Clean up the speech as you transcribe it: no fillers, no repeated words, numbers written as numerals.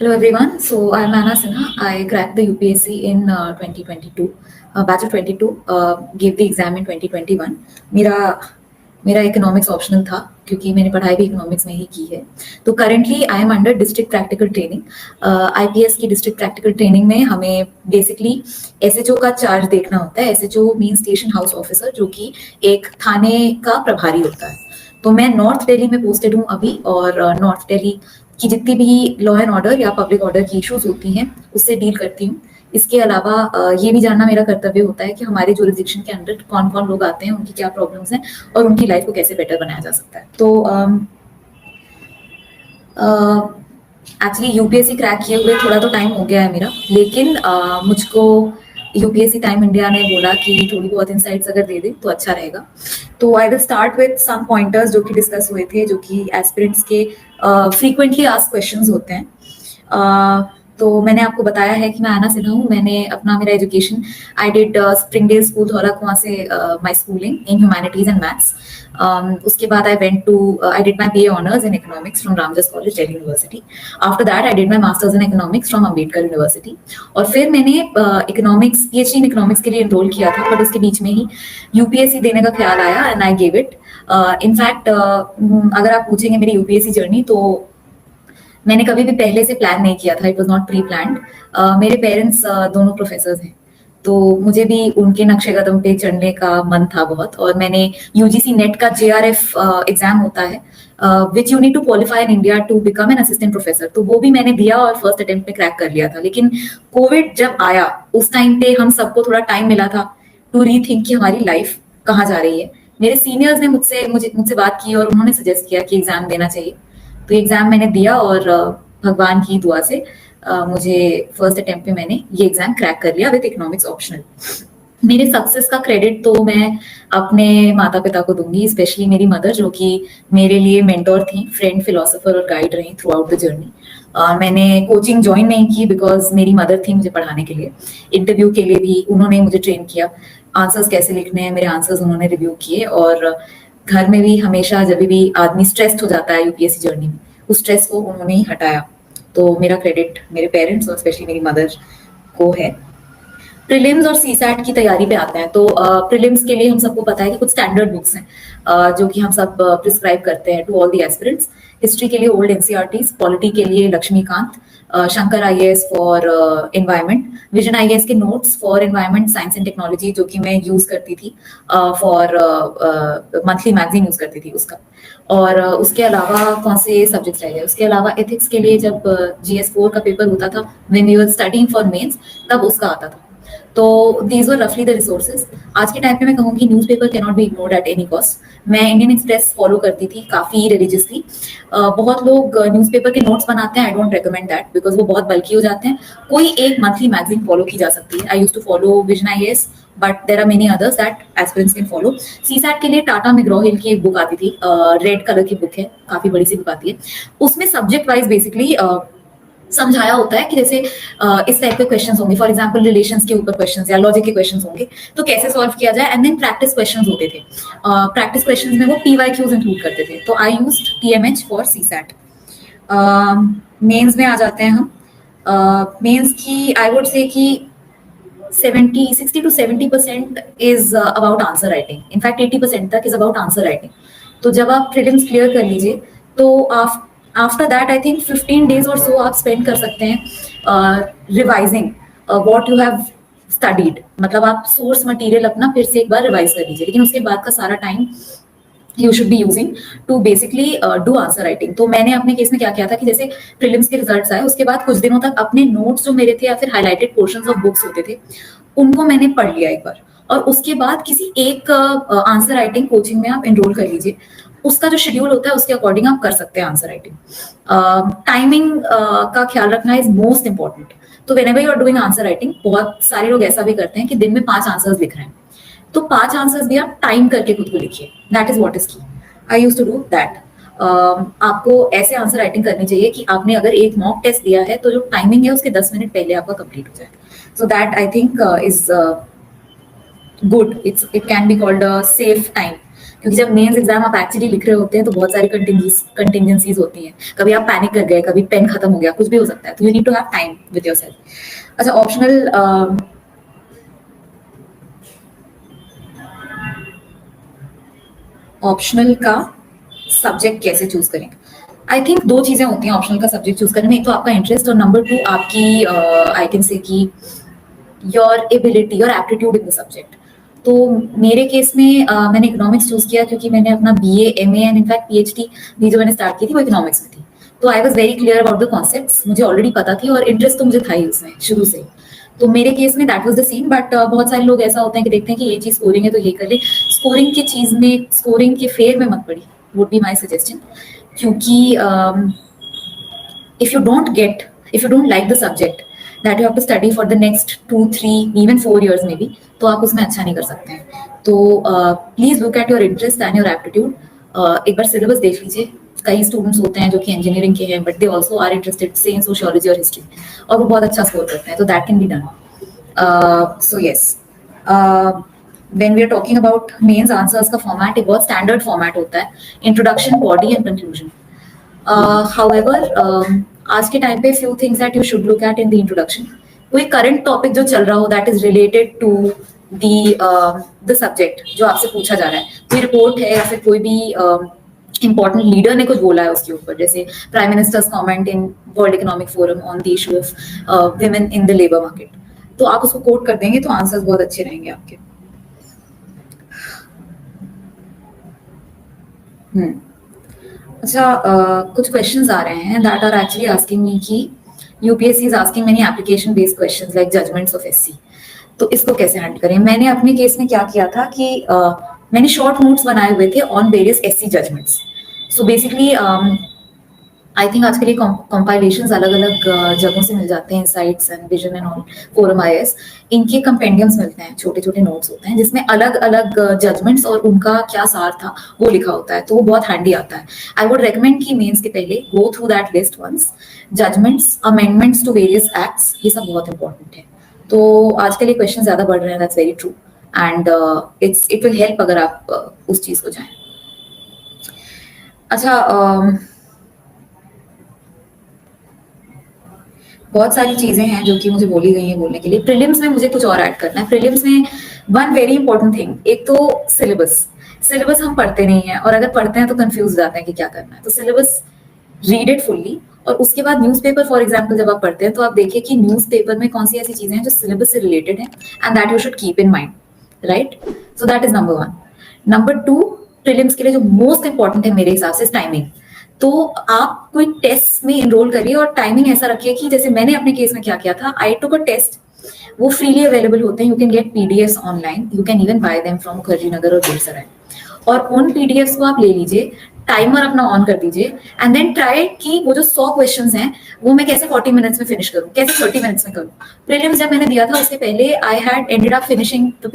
Hello everyone. So I'm Anna Sinha. I cracked the UPSC in 2022, batch of 22. Gave the exam in 2021. मेरा मेरा economics optional था क्योंकि मैंने पढ़ाई भी इकोनॉमिक्स में ही की है. तो currently I am under district practical training. IPS की डिस्ट्रिक्ट प्रैक्टिकल ट्रेनिंग में हमें बेसिकली एसएचओ का चार्ज देखना होता है. SHO mean station house officer, जो कि एक थाने का प्रभारी होता है. तो मैं नॉर्थ दिल्ली में पोस्टेड हूँ अभी, और नॉर्थ दिल्ली की जितनी भी लॉ एंड ऑर्डर या पब्लिक ऑर्डर की इश्यूज होती हैं उससे डील करती हूँ. इसके अलावा ये भी जानना मेरा कर्तव्य होता है कि हमारे जुरिस्डिक्शन के अंडर कौन कौन लोग आते हैं, उनकी क्या प्रॉब्लम्स हैं और उनकी लाइफ को कैसे बेटर बनाया जा सकता है. तो एक्चुअली यूपीएससी क्रैक किए हुए थोड़ा तो टाइम हो गया है मेरा, लेकिन मुझको यूपीएससी टाइम इंडिया ने बोला कि थोड़ी बहुत इनसाइट्स अगर दे दे तो अच्छा रहेगा. तो I will start with some pointers जो कि डिस्कस हुए थे, जो कि एस्पिरेंट्स के फ्रीक्वेंटली आस्क्ड क्वेश्चंस होते हैं. तो मैंने आपको बताया है कि मैं आना सिन्हा हूँ. मैंने अपना मेरा education I did Springdale school Dhaula कुआं से my schooling in humanities and maths. उसके बाद I did my BA honours in economics from Ramjas college Delhi university. After that I did my masters in economics from Ambedkar university. और फिर मैंने economics PhD in economics के लिए enrol किया था, but उसके बीच में ही यूपीएससी देने का ख्याल आया and I gave it. In fact अगर आप पूछेंगे मेरी यूपीएससी जर्नी, तो मैंने कभी भी पहले से प्लान नहीं किया था. It was not pre planned. मेरे पेरेंट्स दोनों प्रोफेसर्स हैं, तो मुझे भी उनके नक्शे कदम पे चढ़ने का मन था बहुत. और मैंने यूजीसी नेट का जेआरएफ एग्जाम होता है which you need to qualify in India to become an assistant professor, तो वो भी मैंने दिया और फर्स्ट अटेम्प्ट में क्रैक कर लिया था. लेकिन कोविड जब आया उस टाइम पे हम सबको थोड़ा टाइम मिला था टू रीथिंक कि हमारी लाइफ कहाँ जा रही है. मेरे सीनियर्स ने मुझसे बात की और उन्होंने सजेस्ट किया कि एग्जाम देना चाहिए. तो एग्जाम मैंने दिया और भगवान की दुआ से मुझे फर्स्ट अटेम्प्ट पे मैंने ये एग्जाम क्रैक कर लिया विद इकोनॉमिक्स ऑप्शनल. मेरे सक्सेस का क्रेडिट तो मैं अपने माता पिता को दूंगी, स्पेशली मेरी मदर, जो कि मेरे लिए मेंटोर थी, फ्रेंड, फिलोसोफर और गाइड रही थ्रू आउट द जर्नी. मैंने कोचिंग ज्वाइन नहीं की बिकॉज मेरी मदर थी मुझे पढ़ाने के लिए. इंटरव्यू के लिए भी उन्होंने मुझे ट्रेन किया. आंसर्स कैसे लिखने हैं मेरे आंसर्स उन्होंने रिव्यू किए. और घर में भी हमेशा जब भी आदमी स्ट्रेस्ड हो जाता है यूपीएससी जर्नी में, उस स्ट्रेस को उन्होंने ही हटाया. तो मेरा क्रेडिट मेरे पेरेंट्स और स्पेशली मेरी मदर को है. प्रीलिम्स और सीसैट की तैयारी पे आते हैं. तो प्रीलिम्स के लिए हम सबको पता है कि कुछ स्टैंडर्ड बुक्स हैं जो कि हम सब प्रिस्क्राइब करते हैं to all the aspirants. History के लिए ओल्ड एनसीईआरटीज, पॉलिटी के लिए Laxmikanth, Shankar IAS for environment, vision IAS के notes for environment science and technology, जो कि मैं यूज करती थी फॉर मंथली मैगजीन यूज करती थी उसका. और उसके अलावा कौन से सब्जेक्ट्स रह गए, उसके अलावा एथिक्स के लिए जब GS4 का पेपर होता था when we were studying for mains, तब उसका आता था. तो दीज वर रफली द रिसोर्सेज. आज के टाइम पे मैं कहूँगी newspaper can not be ignored at any cost. मैं इंडियन एक्सप्रेस फॉलो करती थी काफी रिलीजियसली. बहुत लोग न्यूज़पेपर के नोट्स बनाते हैं. I don't recommend that because वो बहुत बल्की हो जाते हैं. कोई एक मंथली मैगजीन फॉलो की जा सकती है. I use to follow vision IAS, but there are many others that aspirants can follow. CSAT के लिए टाटा मैग्रॉ हिल की एक बुक आती थी, रेड कलर की बुक है, काफी बड़ी सी बुक आती है. उसमें सब्जेक्ट वाइज बेसिकली समझाया होता है कि जैसे इस टाइप के क्वेश्चंस होंगे, फॉर एग्जांपल रिलेशंस के ऊपर क्वेश्चंस या लॉजिक के क्वेश्चंस होंगे, तो कैसे सॉल्व किया जाए. एंड देन प्रैक्टिस क्वेश्चंस होते थे. प्रैक्टिस क्वेश्चंस में वो PYQs इंक्लूड करते थे. तो I used TMH for CSAT. Mains में आ जाते हैं हम. मेंस की आई वुड से कि 60 to 70% is about answer writing. In fact 80% तक इज अबाउट आंसर राइटिंग. तो जब आप प्रीलिम्स क्लियर कर लीजिए तो after that I think 15 days और सो आप स्पेंड कर सकते हैं revising what you have studied. मतलब आप सोर्स मटेरियल अपना फिर से एक बार रिवाइज कर लीजिए, लेकिन उसके बाद का सारा time you should be using to basically do answer writing. तो मैंने अपने केस में क्या किया था कि जैसे प्रीलिम्स के रिजल्ट्स आए उसके बाद कुछ दिनों तक अपने नोट्स जो मेरे थे या फिर हाईलाइटेड पोर्शंस ऑफ बुक्स होते थे उनको मैंने पढ़ लिया एक बार. और उसके बाद किसी एक आंसर राइटिंग कोचिंग में आप एनरोल कर लीजिए. उसका जो शेड्यूल होता है उसके अकॉर्डिंग आप कर सकते हैं आंसर राइटिंग. टाइमिंग का ख्याल रखना इज मोस्ट इंपॉर्टेंट. तो whenever you are doing answer writing, बहुत सारे लोग ऐसा भी करते हैं कि दिन में 5 आंसर्स लिख रहे हैं. तो 5 आंसर्स भी आप टाइम करके खुद को लिखिए. दैट इज व्हाट इज की. आई यूज टू डू दैट. आपको ऐसे आंसर राइटिंग करनी चाहिए कि आपने अगर एक मॉक टेस्ट दिया है तो जो टाइमिंग है उसके 10 मिनट पहले आपका कंप्लीट हो जाए. So that I think is good. It can be called a safe time. क्योंकि जब मेंस एग्जाम आप एक्चुअली लिख रहे होते हैं तो बहुत सारी कंटिजेंसीज होती हैं, कभी आप पैनिक कर गए, कभी पेन खत्म हो गया, कुछ भी हो सकता है, तो you need to have time with yourself. अच्छा, ऑप्शनल का सब्जेक्ट कैसे चूज करें? आई थिंक दो चीजें होती हैं ऑप्शनल का सब्जेक्ट चूज करने में, एक तो आपका इंटरेस्ट और नंबर टू आपकी आई कैन से कि योर एबिलिटी और एप्टीट्यूड इन द सब्जेक्ट। तो मेरे केस में मैंने इकोनॉमिक्स चूज किया क्योंकि मैंने अपना BA, MA and in fact PhD भी जो मैंने स्टार्ट की थी वो इकोनॉमिक्स में थी। तो I was very clear about the concepts, मुझे ऑलरेडी पता थी और इंटरेस्ट तो मुझे था ही उसमें शुरू से। तो मेरे केस में that was the same, but बहुत सारे लोग ऐसा होते हैं कि देखते हैं कि ये चीज स्कोरिंग है तो ये कर ले। स्कोरिंग की चीज में, स्कोरिंग के फेयर में मत पड़ी, वुड बी माई सजेशन। क्योंकि if you don't get, if you don't like the subject that you have to study for the next 2 3 even 4 years maybe, तो आप उसमें अच्छा नहीं कर सकते हैं। तो please look at your interest and your aptitude. एक बार सिलेबस देख लीजिए। कई स्टूडेंट्स होते हैं जो कि इंजीनियरिंग के हैं but they also are interested से इन सोशियोलॉजी और हिस्ट्री, और वो बहुत अच्छा स्कोर करते हैं, तो that can be done. So yes, when we are talking about mains answers का फॉर्मेट एक बहुत स्टैंडर्ड फॉर्मेट होता है, introduction, body and conclusion. However, आज के टाइम पे few things that you should look at in the introduction. कोई current topic जो चल रहा हो that is related to the subject जो आपसे पूछा जा रहा है, कोई रिपोर्ट है या फिर कोई भी इम्पोर्टेंट लीडर ने कुछ बोला है उसके ऊपर, जैसे prime ministers comment in world economic forum on the issue of women in the labour market, तो आप उसको कोट कर देंगे तो आंसर्स बहुत अच्छे रहेंगे आपके। अच्छा, कुछ क्वेश्चंस आ रहे हैं that are actually asking me कि UPSC is asking many application based questions like judgments of SC, तो इसको कैसे हैंडल करें? मैंने अपने केस में क्या किया था कि मैंने शॉर्ट नोट्स बनाए हुए थे on various SC judgements. So basically I think आजकल ये कंपाइलेशंस अलग अलग जगहों से मिल जाते हैं, sites and vision and all, forum IAS, इनके कंपेंडियम्स मिलते हैं, छोटे छोटे नोट्स होते हैं जिसमें अलग अलग जजमेंट्स और उनका क्या सार था वो लिखा होता है, तो वो बहुत हैंडी आता है। आई वुड रेकमेंड कि मेंस के पहले go through that list once. Judgements, amendments to various acts, ये सब बहुत इंपॉर्टेंट है। तो आजकल ये क्वेश्चन ज्यादा बढ़ रहे हैं, that's very true, and it will help अगर आप उस चीज को जाएं। अच्छा, बहुत सारी चीजें हैं जो कि मुझे बोली गई हैं बोलने के लिए। प्रीलिम्स में मुझे कुछ और ऐड करना है। प्रीलिम्स में वन वेरी इंपॉर्टेंट थिंग, एक तो सिलेबस। सिलेबस हम पढ़ते नहीं है, और अगर पढ़ते हैं तो कंफ्यूज जाते हैं कि क्या करना है। तो सिलेबस रीड इट फुल्ली, और उसके बाद न्यूज़पेपर फॉर एग्जांपल जब आप पढ़ते हैं तो आप देखिए कि न्यूज़पेपर में कौन सी ऐसी चीजें हैं जो सिलेबस से रिलेटेड है, and that you should keep in mind, right? So that is number 1। Number 2, prelims के लिए जो मोस्ट इंपॉर्टेंट है मेरे हिसाब से टाइमिंग। तो आप कोई टेस्ट में एनरोल करिए और टाइमिंग ऐसा रखिए कि जैसे मैंने अपने केस में क्या किया था, आई टुक अ टेस्ट, वो फ्रीली अवेलेबल होते हैं, you can get PDFs online, you can even buy them from Mukherjee Nagar और बेलसराय, और उन पीडीएफ्स को आप ले लीजिए, टाइमर अपना ऑन कर दीजिए, एंड देन ट्राई कि वो जो 100 क्वेश्चंस हैं वो मैं कैसे 40 मिनट्स में फिनिश करूं, कैसे 30 मिनट्स में करूं। प्रीलिम्स जब मैंने दिया था उससे पहले I had ended up finishing the